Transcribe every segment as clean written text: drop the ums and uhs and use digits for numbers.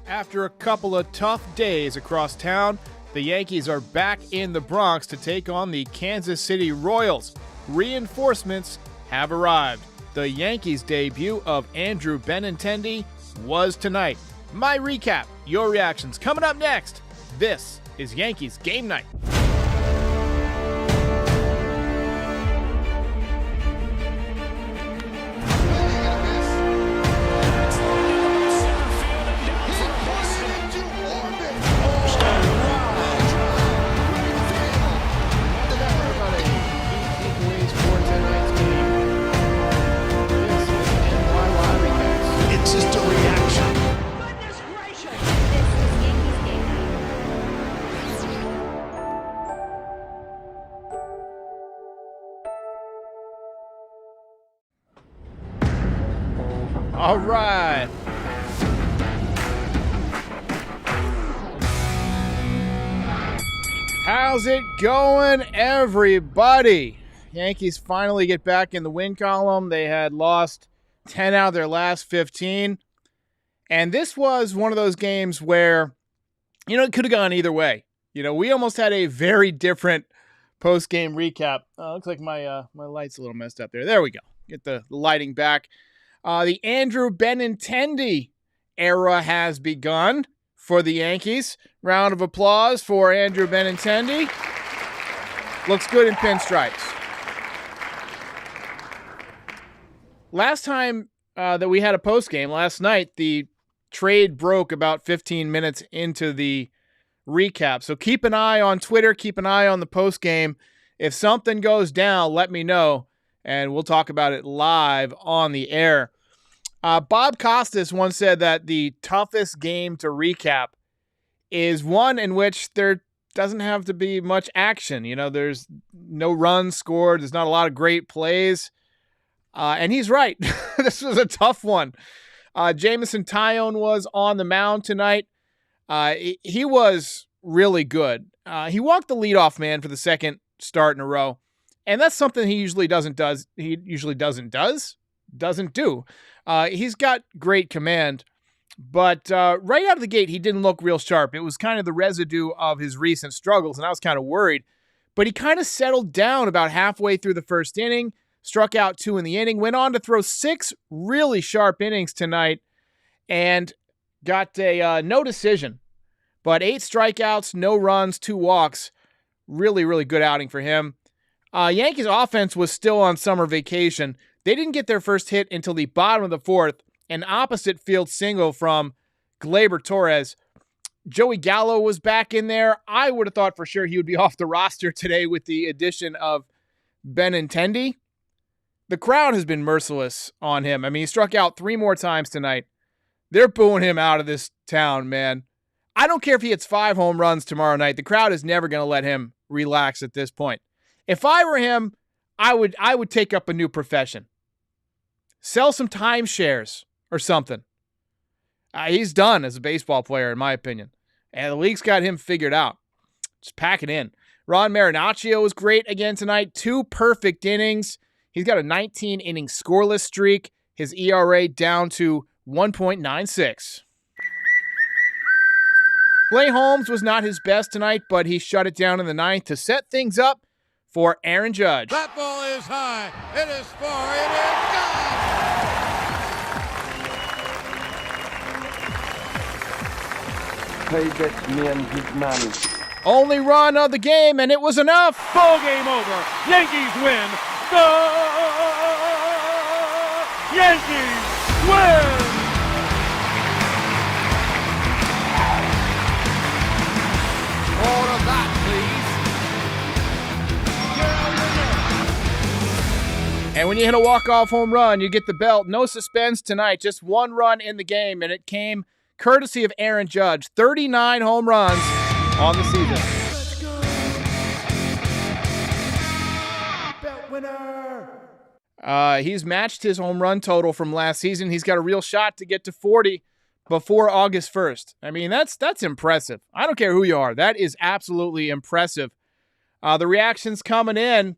After a couple of tough days across town, the Yankees are back in the Bronx to take on the Kansas City Royals. Reinforcements have arrived. The Yankees' debut of Andrew Benintendi was tonight. My recap, your reactions, coming up next. This is Yankees Game Night. All right. How's it going, everybody? Yankees finally get back in the win column. They had lost 10 out of their last 15. And this was one of those games where, it could have gone either way. We almost had a very different post-game recap. Looks like my light's a little messed up there. There we go. Get the lighting back. The Andrew Benintendi era has begun for the Yankees. Round of applause for Andrew Benintendi. Looks good in pinstripes. Last time that we had a postgame, last night, the trade broke about 15 minutes into the recap. So keep an eye on Twitter. Keep an eye on the postgame. If something goes down, let me know, and we'll talk about it live on the air. Bob Costas once said that the toughest game to recap is one in which there doesn't have to be much action. There's no runs scored. There's not a lot of great plays. And he's right. This was a tough one. Jameson Taillon was on the mound tonight. He was really good. He walked the leadoff man for the second start in a row. And that's something he usually doesn't do. He's got great command, but right out of the gate, he didn't look real sharp. It was kind of the residue of his recent struggles, and I was kind of worried. But he kind of settled down about halfway through the first inning, struck out 2 in the inning, went on to throw 6 really sharp innings tonight, and got a no decision. But 8 strikeouts, no runs, 2 walks. Really, really good outing for him. Yankees offense was still on summer vacation. They didn't get their first hit until the bottom of the 4th, an opposite field single from Gleyber Torres. Joey Gallo was back in there. I would have thought for sure he would be off the roster today with the addition of Benintendi. The crowd has been merciless on him. He struck out 3 more times tonight. They're booing him out of this town, man. I don't care if he hits 5 home runs tomorrow night. The crowd is never going to let him relax at this point. If I were him, I would take up a new profession. Sell some timeshares or something. He's done as a baseball player, in my opinion. And the league's got him figured out. Just pack it in. Ron Marinaccio was great again tonight. 2 perfect innings. He's got a 19-inning scoreless streak. His ERA down to 1.96. Clay Holmes was not his best tonight, but he shut it down in the 9th to set things up for Aaron Judge. That ball is high. It is far. It is gone. Pay that man his money. Only run of the game, and it was enough. Ball game over. Yankees win. The Yankees win. All of that, please. And when you hit a walk-off home run, you get the belt. No suspense tonight, just 1 run in the game, and it came courtesy of Aaron Judge. 39 home runs on the season. Let's go. Belt winner. He's matched his home run total from last season. He's got a real shot to get to 40 before August 1st. That's impressive. I don't care who you are. That is absolutely impressive. The reactions coming in.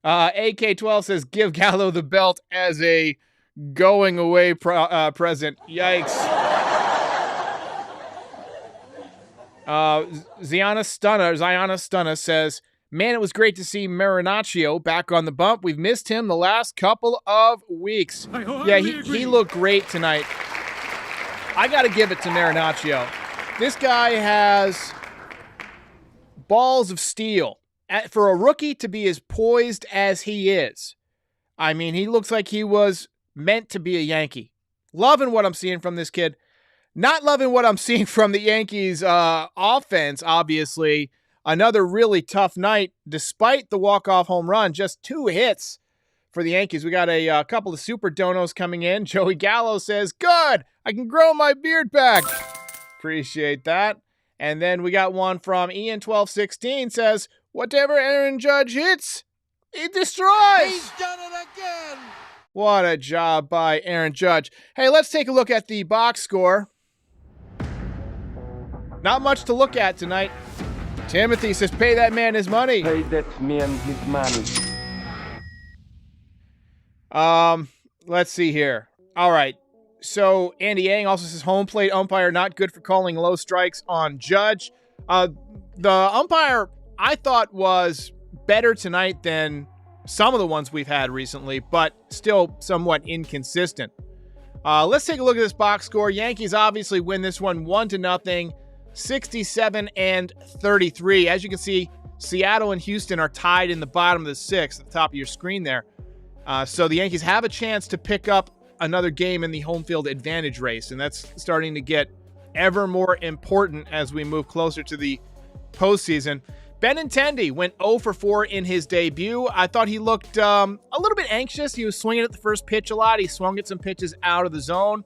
AK12 says, give Gallo the belt as a going away present. Yikes. Ziana Stunna says, man, it was great to see Marinaccio back on the bump. We've missed him the last couple of weeks. Yeah, he looked great tonight. I got to give it to Marinaccio. This guy has balls of steel. For a rookie to be as poised as he is, I mean, he looks like he was meant to be a Yankee. Loving what I'm seeing from this kid. Not loving what I'm seeing from the Yankees offense, obviously. Another really tough night, despite the walk-off home run. Just 2 hits for the Yankees. We got a couple of super donos coming in. Joey Gallo says, good, I can grow my beard back. Appreciate that. And then we got one from Ian1216 says, whatever Aaron Judge hits, he destroys. He's done it again. What a job by Aaron Judge. Hey, let's take a look at the box score. Not much to look at tonight. Timothy says, pay that man his money. Pay that man his money. Let's see here. All right. So Andy Yang also says, home plate umpire not good for calling low strikes on Judge. The umpire I thought was better tonight than some of the ones we've had recently, but still somewhat inconsistent. Let's take a look at this box score. Yankees obviously win this one 1-0, 67-33. As you can see, Seattle and Houston are tied in the bottom of the 6th at the top of your screen there. So the Yankees have a chance to pick up another game in the home field advantage race, and that's starting to get ever more important as we move closer to the postseason. Benintendi went 0 for 4 in his debut. I thought he looked a little bit anxious. He was swinging at the first pitch a lot. He swung at some pitches out of the zone.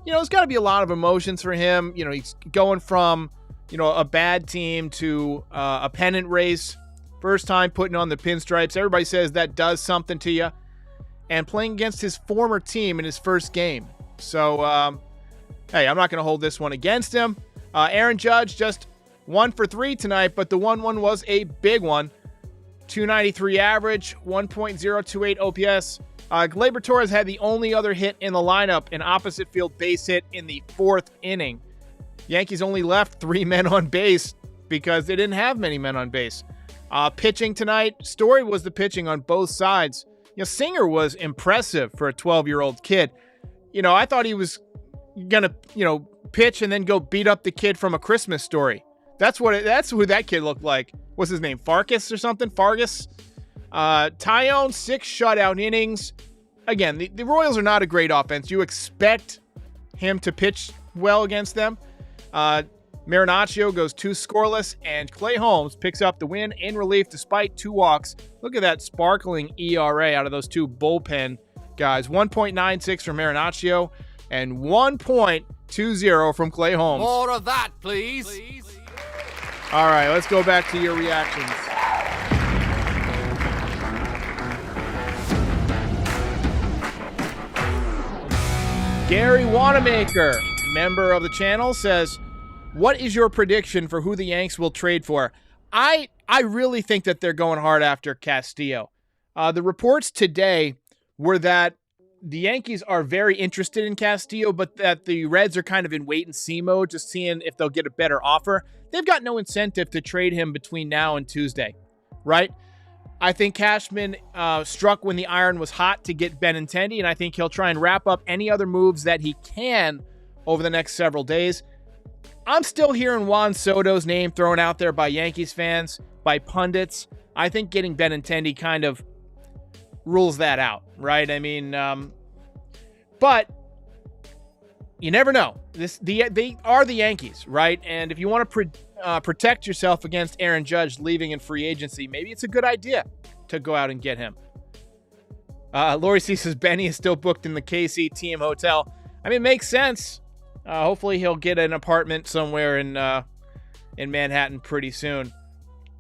You know, there's got to be a lot of emotions for him. You know, he's going from, a bad team to a pennant race. First time putting on the pinstripes. Everybody says that does something to you. And playing against his former team in his first game. So, hey, I'm not going to hold this one against him. Aaron Judge just 1 for 3 tonight, but the 1-1 was a big one. 293 average, 1.028 OPS. Gleyber Torres had the only other hit in the lineup, an opposite field base hit in the 4th inning. Yankees only left 3 men on base because they didn't have many men on base. Pitching tonight, Story was the pitching on both sides. Singer was impressive for a 12-year-old kid. I thought he was going to, pitch and then go beat up the kid from A Christmas Story. That's who that kid looked like. What's his name? Farkas or something? Fargas? Tyone, 6 shutout innings. Again, the Royals are not a great offense. You expect him to pitch well against them. Marinaccio goes 2 scoreless, and Clay Holmes picks up the win in relief despite 2 walks. Look at that sparkling ERA out of those 2 bullpen guys. 1.96 from Marinaccio and 1.20 from Clay Holmes. More of that, please. All right, let's go back to your reactions. Gary Wanamaker, member of the channel, says, what is your prediction for who the Yanks will trade for? I really think that they're going hard after Castillo. The reports today were that the Yankees are very interested in Castillo, but that the Reds are kind of in wait-and-see mode, just seeing if they'll get a better offer. They've got no incentive to trade him between now and Tuesday, right? I think Cashman struck when the iron was hot to get Benintendi, and I think he'll try and wrap up any other moves that he can over the next several days. I'm still hearing Juan Soto's name thrown out there by Yankees fans, by pundits. I think getting Benintendi kind of rules that out, right? I mean, but you never know. They are the Yankees, right? And if you want to protect yourself against Aaron Judge leaving in free agency, maybe it's a good idea to go out and get him. Lori C says Benny is still booked in the KC team hotel. I mean, it makes sense. Hopefully he'll get an apartment somewhere in Manhattan pretty soon.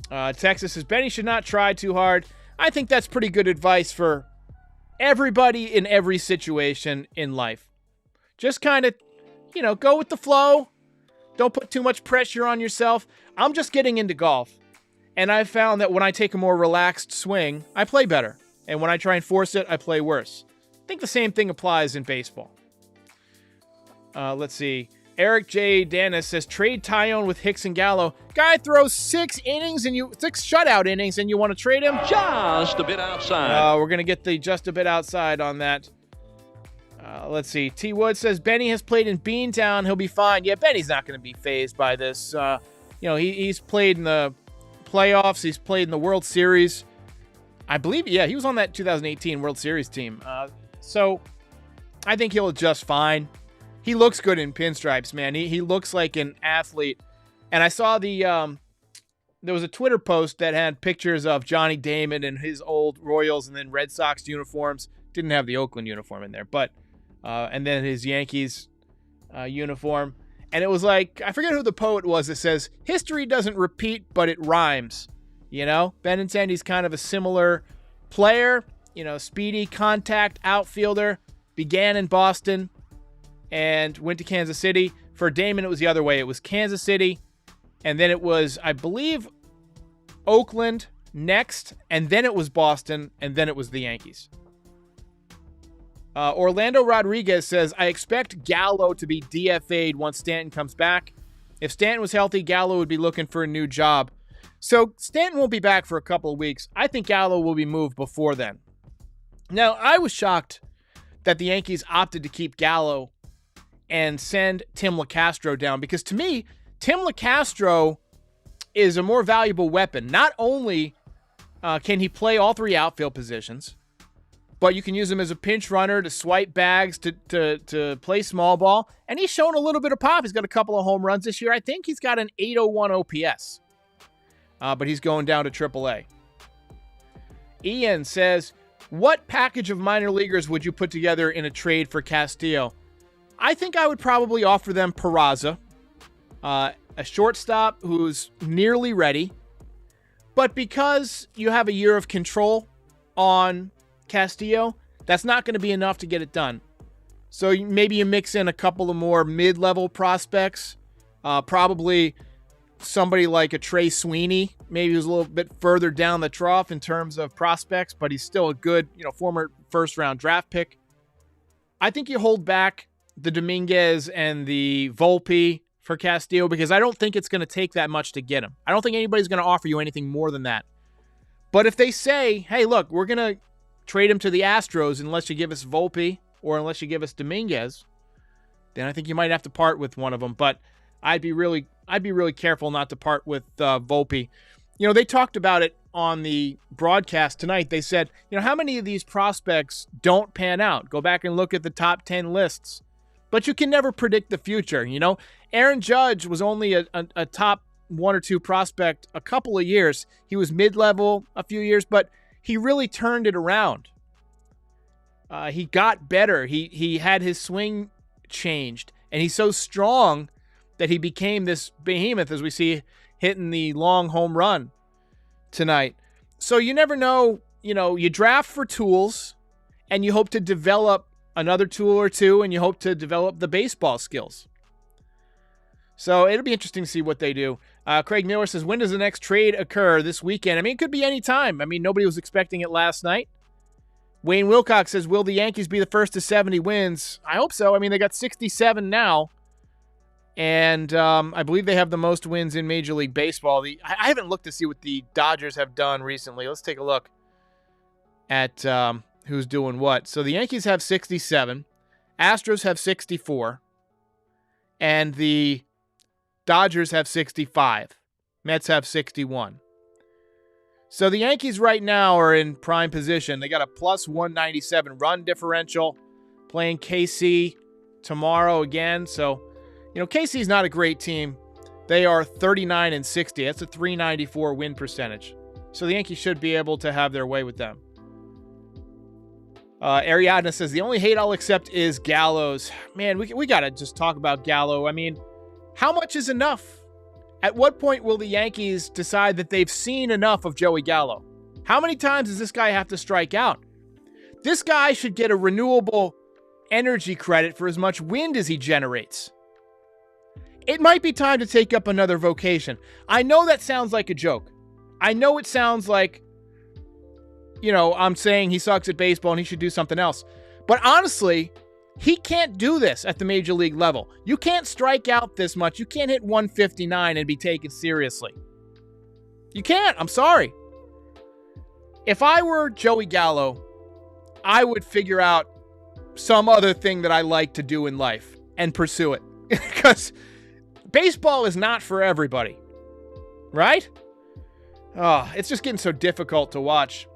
Texas says Benny should not try too hard. I think that's pretty good advice for everybody in every situation in life. Just kind of, go with the flow. Don't put too much pressure on yourself. I'm just getting into golf. And I found that when I take a more relaxed swing, I play better. And when I try and force it, I play worse. I think the same thing applies in baseball. Let's see. Eric J. Danis says, trade Tyone with Hicks and Gallo. Guy throws 6 shutout innings, and you want to trade him? Just a bit outside. We're going to get the just a bit outside on that. Let's see. T. Wood says, Benny has played in Beantown. He'll be fine. Yeah, Benny's not going to be fazed by this. He's played in the playoffs. He's played in the World Series. I believe, he was on that 2018 World Series team. So I think he'll adjust fine. He looks good in pinstripes, man. He looks like an athlete. And I saw there was a Twitter post that had pictures of Johnny Damon and his old Royals and then Red Sox uniforms. Didn't have the Oakland uniform in there, but and then his Yankees uniform. And it was like, I forget who the poet was that says, history doesn't repeat, but it rhymes. Benintendi's kind of a similar player, speedy contact outfielder, began in Boston and went to Kansas City. For Damon, it was the other way. It was Kansas City, and then it was, I believe, Oakland next, and then it was Boston, and then it was the Yankees. Orlando Rodriguez says, I expect Gallo to be DFA'd once Stanton comes back. If Stanton was healthy, Gallo would be looking for a new job. So Stanton won't be back for a couple of weeks. I think Gallo will be moved before then. Now, I was shocked that the Yankees opted to keep Gallo and send Tim LeCastro down, because to me, Tim LeCastro is a more valuable weapon. Not only can he play all 3 outfield positions, but you can use him as a pinch runner to swipe bags, to play small ball. And he's shown a little bit of pop. He's got a couple of home runs this year. I think he's got an 801 OPS. But he's going down to AAA. Ian says, what package of minor leaguers would you put together in a trade for Castillo? I think I would probably offer them Peraza, a shortstop who's nearly ready. But because you have a year of control on Castillo, that's not going to be enough to get it done. So maybe you mix in a couple of more mid-level prospects, probably somebody like a Trey Sweeney, maybe who's a little bit further down the trough in terms of prospects, but he's still a good, former first-round draft pick. I think you hold back the Dominguez and the Volpe for Castillo, because I don't think it's going to take that much to get him. I don't think anybody's going to offer you anything more than that. But if they say, hey, look, we're going to trade him to the Astros unless you give us Volpe or unless you give us Dominguez, then I think you might have to part with one of them. But I'd be really careful not to part with Volpe. They talked about it on the broadcast tonight. They said, how many of these prospects don't pan out? Go back and look at the top 10 lists. But you can never predict the future. Aaron Judge was only a top 1 or 2 prospect a couple of years. He was mid-level a few years, but he really turned it around. He got better. He had his swing changed, and he's so strong that he became this behemoth, as we see hitting the long home run tonight. So you never know. You draft for tools, and you hope to develop another tool or two, and you hope to develop the baseball skills. So it'll be interesting to see what they do. Craig Miller says, when does the next trade occur? This weekend? It could be any time. Nobody was expecting it last night. Wayne Wilcox says, will the Yankees be the first to 70 wins? I hope so. They got 67 now. And I believe they have the most wins in Major League Baseball. I haven't looked to see what the Dodgers have done recently. Let's take a look at who's doing what. So the Yankees have 67. Astros have 64. And the Dodgers have 65. Mets have 61. So the Yankees right now are in prime position. They got a plus 197 run differential, playing KC tomorrow again. So, KC's not a great team. They are 39-60. That's a 394 win percentage. So the Yankees should be able to have their way with them. Ariadna says, the only hate I'll accept is Gallo's. Man, we got to just talk about Gallo. How much is enough? At what point will the Yankees decide that they've seen enough of Joey Gallo? How many times does this guy have to strike out? This guy should get a renewable energy credit for as much wind as he generates. It might be time to take up another vocation. I know that sounds like a joke. I know it sounds like, I'm saying he sucks at baseball and he should do something else. But honestly, he can't do this at the major league level. You can't strike out this much. You can't hit 159 and be taken seriously. You can't. I'm sorry. If I were Joey Gallo, I would figure out some other thing that I like to do in life and pursue it. Because baseball is not for everybody. Right? Oh, it's just getting so difficult to watch.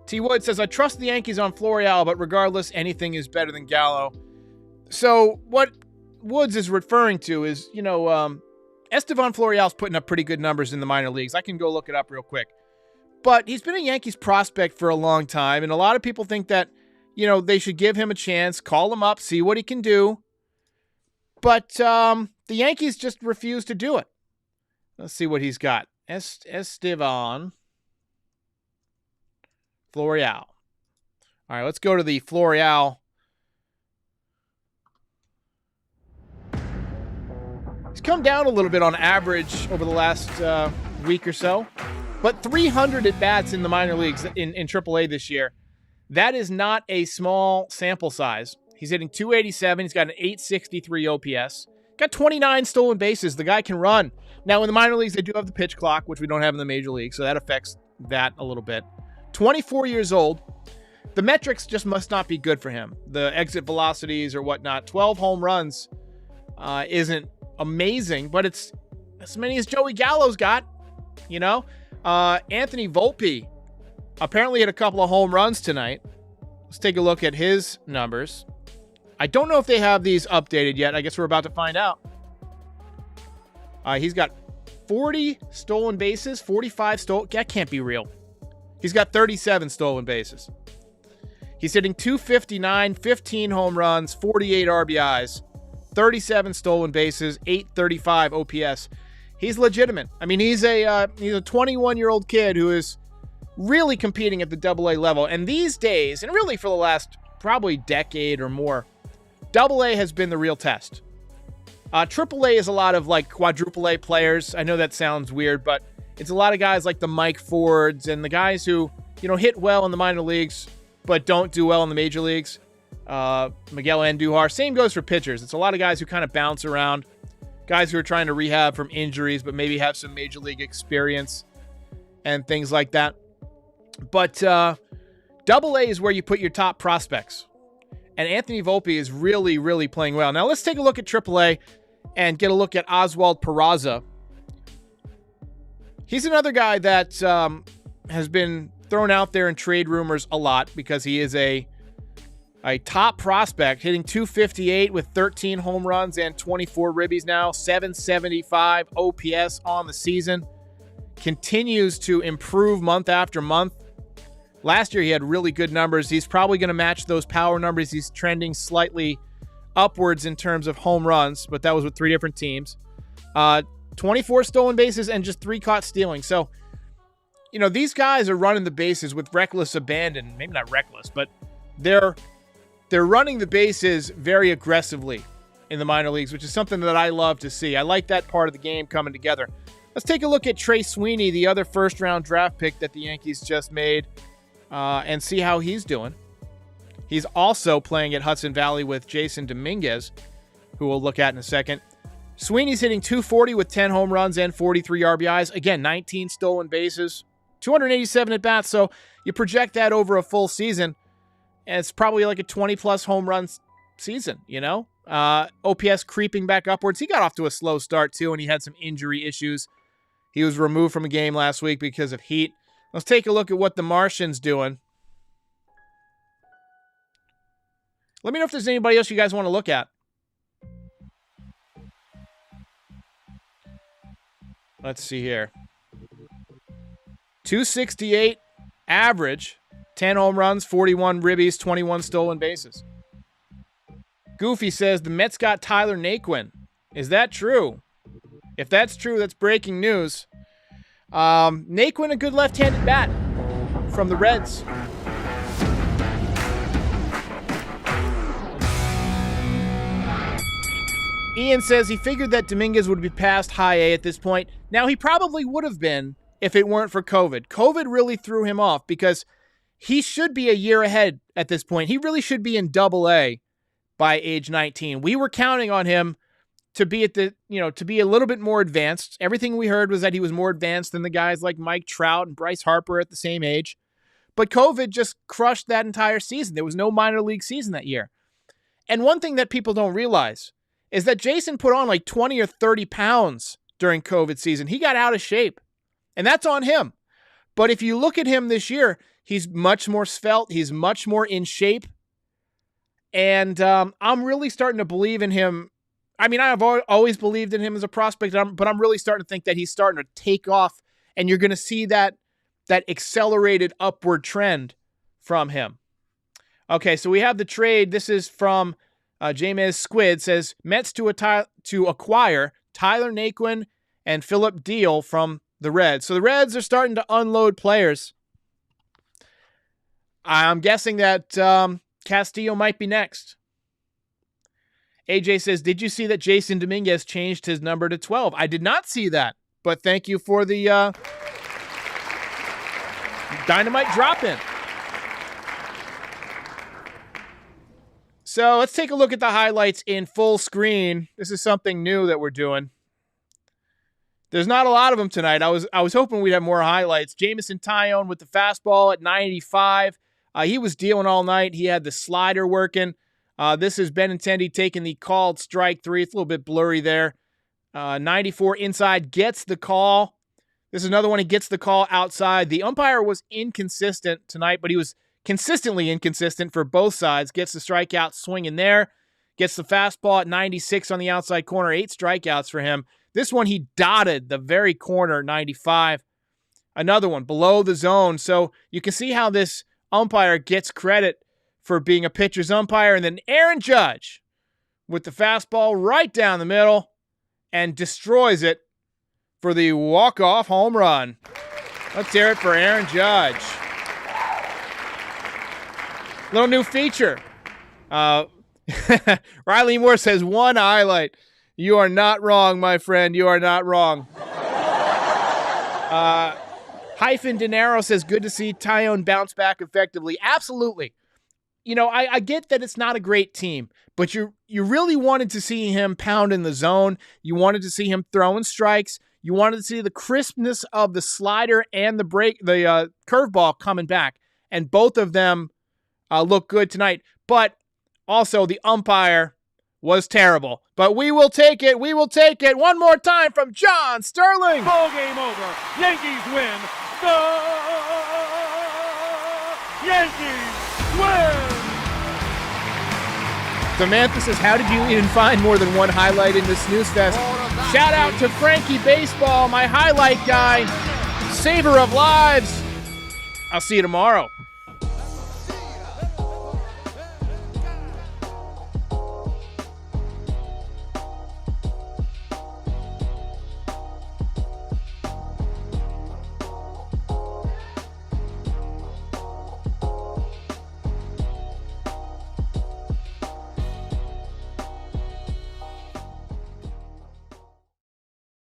T. Wood says, I trust the Yankees on Florial, but regardless, anything is better than Gallo. So what Woods is referring to is, Estevan Florial's putting up pretty good numbers in the minor leagues. I can go look it up real quick. But he's been a Yankees prospect for a long time, and a lot of people think that, they should give him a chance, call him up, see what he can do. But the Yankees just refuse to do it. Let's see what he's got. Estevan Florial. All right, let's go to the Florial. He's come down a little bit on average over the last week or so, but 300 at-bats in the minor leagues in AAA this year. That is not a small sample size. He's hitting 287. He's got an 863 OPS. Got 29 stolen bases. The guy can run. Now, in the minor leagues, they do have the pitch clock, which we don't have in the major league, so that affects that a little bit. 24 years old. The metrics just must not be good for him. The exit velocities or whatnot. 12 home runs isn't amazing, but it's as many as Joey Gallo's got, Anthony Volpe apparently had a couple of home runs tonight. Let's take a look at his numbers. I don't know if they have these updated yet. I guess we're about to find out. He's got 40 stolen bases, 45 stolen. That can't be real. He's got 37 stolen bases. He's hitting 259, 15 home runs, 48 RBIs, 37 stolen bases, 835 OPS. He's legitimate. I mean, he's a 21-year-old kid who is really competing at the AA level. And these days, and really for the last probably decade or more, AA has been the real test. AAA is a lot of like quadruple A players. I know that sounds weird, but it's a lot of guys like the Mike Fords and the guys who, hit well in the minor leagues, but don't do well in the major leagues. Miguel Andujar. Same goes for pitchers. It's a lot of guys who kind of bounce around. Guys who are trying to rehab from injuries, but maybe have some major league experience and things like that. But AA is where you put your top prospects. And Anthony Volpe is really, really playing well. Now let's take a look at AAA and get a look at Oswald Peraza. He's another guy that has been thrown out there in trade rumors a lot because he is a top prospect, hitting 258 with 13 home runs and 24 ribbies now, 775 OPS on the season. Continues to improve month after month. Last year he had really good numbers. He's probably going to match those power numbers. He's trending slightly upwards in terms of home runs, but that was with 3 different teams. 24 stolen bases and just 3 caught stealing. So, these guys are running the bases with reckless abandon. Maybe not reckless, but they're running the bases very aggressively in the minor leagues, which is something that I love to see. I like that part of the game coming together. Let's take a look at Trey Sweeney, the other first-round draft pick that the Yankees just made, and see how he's doing. He's also playing at Hudson Valley with Jason Dominguez, who we'll look at in a second. Sweeney's hitting 240 with 10 home runs and 43 RBIs. Again, 19 stolen bases, 287 at-bats. So you project that over a full season, and it's probably like a 20-plus home run season, OPS creeping back upwards. He got off to a slow start, too, and he had some injury issues. He was removed from a game last week because of heat. Let's take a look at what the Martian's doing. Let me know if there's anybody else you guys want to look at. Let's see here. 268 average, 10 home runs, 41 ribbies, 21 stolen bases. Goofy says the Mets got Tyler Naquin. Is that true? If that's true, that's breaking news. Naquin, a good left-handed bat from the Reds. Ian says he figured that Dominguez would be past high A at this point. Now, he probably would have been if it weren't for COVID. COVID really threw him off because he should be a year ahead at this point. He really should be in Double-A by age 19. We were counting on him to be to be a little bit more advanced. Everything we heard was that he was more advanced than the guys like Mike Trout and Bryce Harper at the same age. But COVID just crushed that entire season. There was no minor league season that year. And one thing that people don't realize is that Jason put on like 20 or 30 pounds during COVID season. He got out of shape, and that's on him. But if you look at him this year, he's much more svelte. He's much more in shape. And I'm really starting to believe in him. I mean, I've always believed in him as a prospect, but I'm really starting to think that he's starting to take off, and you're going to see that accelerated upward trend from him. Okay, so we have the trade. This is from James Squid. Says, Mets to acquire Tyler Naquin and Phillip Deal from the Reds. So the Reds are starting to unload players. I'm guessing that Castillo might be next. AJ says, did you see that Jason Dominguez changed his number to 12? I did not see that, but thank you for the dynamite drop-in. So let's take a look at the highlights in full screen. This is something new that we're doing. There's not a lot of them tonight. I was hoping we'd have more highlights. Jameson Taillon with the fastball at 95. He was dealing all night. He had the slider working. This is Benintendi taking the called strike 3. It's a little bit blurry there. 94 inside, gets the call. This is another one. He gets the call outside. The umpire was inconsistent tonight, but he was consistently inconsistent for both sides. Gets the strikeout swinging there. Gets the fastball at 96 on the outside corner. 8 strikeouts for him. This one, he dotted the very corner, 95. Another one below the zone. So you can see how this umpire gets credit for being a pitcher's umpire. And then Aaron Judge with the fastball right down the middle and destroys it for the walk-off home run. Let's hear it for Aaron Judge. Little new feature. Riley Moore says, one highlight. You are not wrong, my friend. You are not wrong. Hyphen Dinero says, good to see Taillon bounce back effectively. Absolutely. You know, I get that it's not a great team, but you really wanted to see him pound in the zone. You wanted to see him throwing strikes. You wanted to see the crispness of the slider and the curveball coming back. And both of them look good tonight. But also the umpire was terrible. But we will take it. We will take it. One more time from John Sterling. Ball game over. Yankees win. The Yankees win. Samantha says, how did you even find more than one highlight in this snooze fest? Shout out to Frankie Baseball, my highlight guy, saver of lives. I'll see you tomorrow.